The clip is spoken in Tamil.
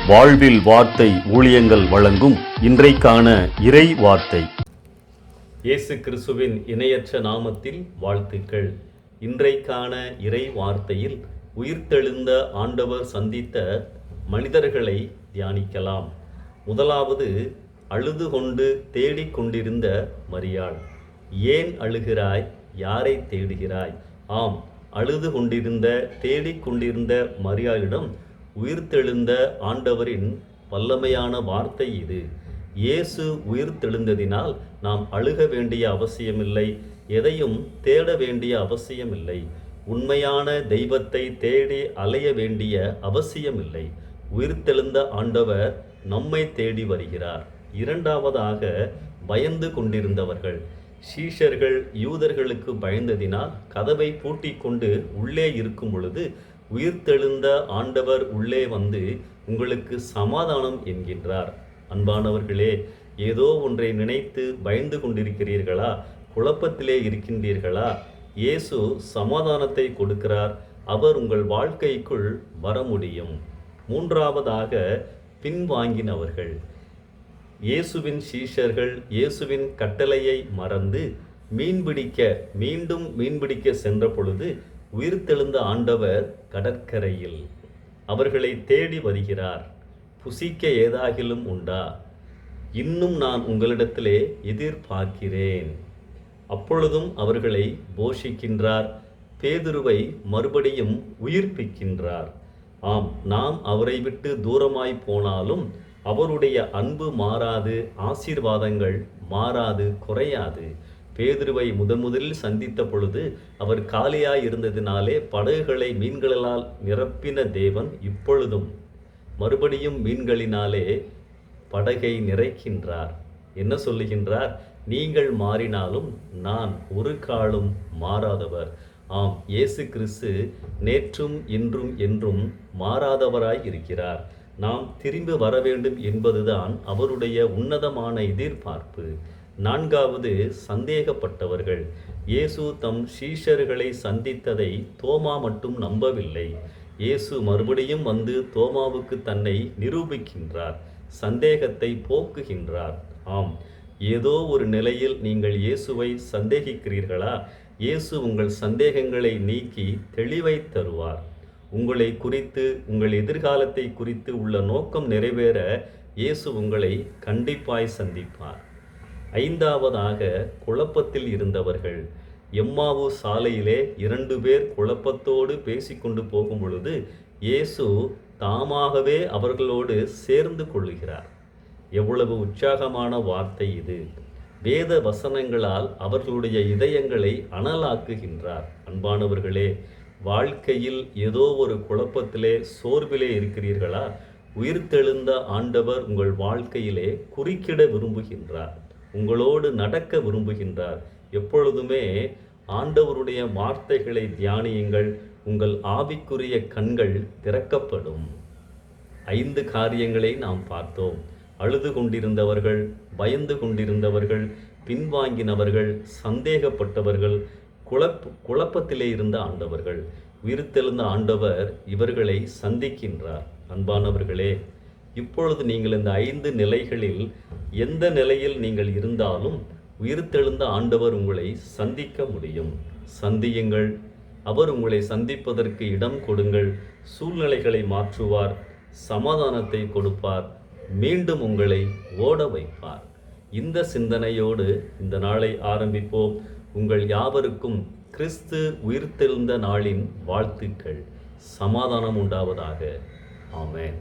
வாழ்வில் வார்த்தை ஊழியங்கள் வழங்கும் இன்றைக்கான இறை வார்த்தை. இயேசு கிறிஸ்துவின் இணையற்ற நாமத்தில் வாழ்த்துக்கள். இன்றைக்கான இறை வார்த்தையில் உயிர்த்தெழுந்த ஆண்டவர் சந்தித்த மனிதர்களை தியானிக்கலாம். முதலாவது, அழுது கொண்டு தேடிக்கொண்டிருந்த மரியாள். ஏன் அழுகிறாய்? யாரை தேடுகிறாய்? ஆம், அழுது கொண்டிருந்த தேடிக்கொண்டிருந்த மரியாளிடம் உயிர்த்தெழுந்த ஆண்டவரின் வல்லமையான வார்த்தை இது. இயேசு உயிர்த்தெழுந்ததினால் நாம் அழுக வேண்டிய அவசியமில்லை, எதையும் தேட வேண்டிய அவசியமில்லை, உண்மையான தெய்வத்தை தேடி அலைய வேண்டிய அவசியமில்லை. உயிர்த்தெழுந்த ஆண்டவர் நம்மை தேடி வருகிறார். இரண்டாவதாக, பயந்து கொண்டிருந்தவர்கள். சீஷர்கள் யூதர்களுக்கு பயந்ததினால் கதவை பூட்டிக் கொண்டு உள்ளே இருக்கும் பொழுது உயிர்த்தெழுந்த ஆண்டவர் உள்ளே வந்து உங்களுக்கு சமாதானம் என்கின்றார். அன்பானவர்களே, ஏதோ ஒன்றை நினைத்து பயந்து கொண்டிருக்கிறீர்களா? குழப்பத்திலே இருக்கின்றீர்களா? இயேசு சமாதானத்தை கொடுக்கிறார். அவர் உங்கள் வாழ்க்கைக்குள் வர முடியும். மூன்றாவதாக, பின்வாங்கினவர்கள். இயேசுவின் சீஷர்கள் இயேசுவின் கட்டளையை மறந்து மீண்டும் மீன்பிடிக்க சென்ற பொழுது உயிர்த்தெழுந்த ஆண்டவர் கடற்கரையில் அவர்களை தேடி வருகிறார். புசிக்க ஏதாகிலும் உண்டா? இன்னும் நான் உங்களிடத்திலே எதிர்பார்க்கிறேன். அப்பொழுதும் அவர்களை போஷிக்கின்றார். பேதுருவை மறுபடியும் உயிர்ப்பிக்கின்றார். ஆம், நாம் அவரை விட்டு தூரமாய் போனாலும் அவருடைய அன்பு மாறாது, ஆசீர்வாதங்கள் மாறாது, குறையாது. பேதுருவை முதலில் சந்தித்த பொழுது அவர் காலியாய் இருந்ததினாலே படகுகளை மீன்களால் நிரப்பின தேவன் இப்பொழுதும் மறுபடியும் மீன்களினாலே படகை நிறைக்கின்றார். என்ன சொல்லுகின்றார்? நீங்கள் மாறினாலும் நான் ஒரு காலும் மாறாதவர். ஆம், இயேசு கிறிஸ்து நேற்றும் இன்றும் என்றும் மாறாதவராய் இருக்கிறார். நாம் திரும்பி வர வேண்டும் என்பதுதான் அவருடைய உன்னதமான எதிர்பார்ப்பு. நான்காவது, சந்தேகப்பட்டவர்கள். இயேசு தம் சீஷர்களை சந்தித்ததை தோமா மட்டும் நம்பவில்லை. இயேசு மறுபடியும் வந்து தோமாவுக்கு தன்னை நிரூபிக்கின்றார், சந்தேகத்தை போக்குகின்றார். ஆம், ஏதோ ஒரு நிலையில் நீங்கள் இயேசுவை சந்தேகிக்கிறீர்களா? இயேசு உங்கள் சந்தேகங்களை நீக்கி தெளிவை தருவார். உங்களை குறித்து, உங்கள் எதிர்காலத்தை குறித்து உள்ள நோக்கம் நிறைவேற இயேசு உங்களை கண்டிப்பாய் சந்திப்பார். ஐந்தாவதாக, குழப்பத்தில் இருந்தவர்கள். எம்மாவு சாலையிலே 2 பேர் குழப்பத்தோடு பேசிக்கொண்டு போகும் பொழுது இயேசு தாமாகவே அவர்களோடு சேர்ந்து கொள்ளுகிறார். எவ்வளவு உற்சாகமான வார்த்தை இது! வேத வசனங்களால் அவர்களுடைய இதயங்களை அனலாக்குகின்றார். அன்பானவர்களே, வாழ்க்கையில் ஏதோ ஒரு குழப்பத்திலே, சோர்விலே இருக்கிறீர்களா? உயிர்த்தெழுந்த ஆண்டவர் உங்கள் வாழ்க்கையிலே குறுக்கிட விரும்புகின்றார், உங்களோடு நடக்க விரும்புகின்றார். எப்பொழுதுமே ஆண்டவருடைய வார்த்தைகளை தியானியுங்கள், உங்கள் ஆவிக்குரிய கண்கள் திறக்கப்படும். 5 காரியங்களை நாம் பார்த்தோம். அழுது கொண்டிருந்தவர்கள், பயந்து கொண்டிருந்தவர்கள், பின்வாங்கினவர்கள், சந்தேகப்பட்டவர்கள், குழப்பத்திலே இருந்த ஆண்டவர்கள். உயிர்த்தெழுந்த ஆண்டவர் இவர்களை சந்திக்கின்றார். அன்பானவர்களே, இப்பொழுது நீங்கள் இந்த 5 நிலைகளில் எந்த நிலையில் நீங்கள் இருந்தாலும் உயிர்த்தெழுந்த ஆண்டவர் உங்களை சந்திக்க முடியும். சந்தியுங்கள். அவர் உங்களை சந்திப்பதற்கு இடம் கொடுங்கள். சூழ்நிலைகளை மாற்றுவார், சமாதானத்தை கொடுப்பார், மீண்டும் உங்களை ஓட வைப்பார். இந்த சிந்தனையோடு இந்த நாளை ஆரம்பிப்போம். உங்கள் யாவருக்கும் கிறிஸ்து உயிர்த்தெழுந்த நாளின் வாழ்த்துக்கள். சமாதானம் உண்டாவதாக. ஆமென்.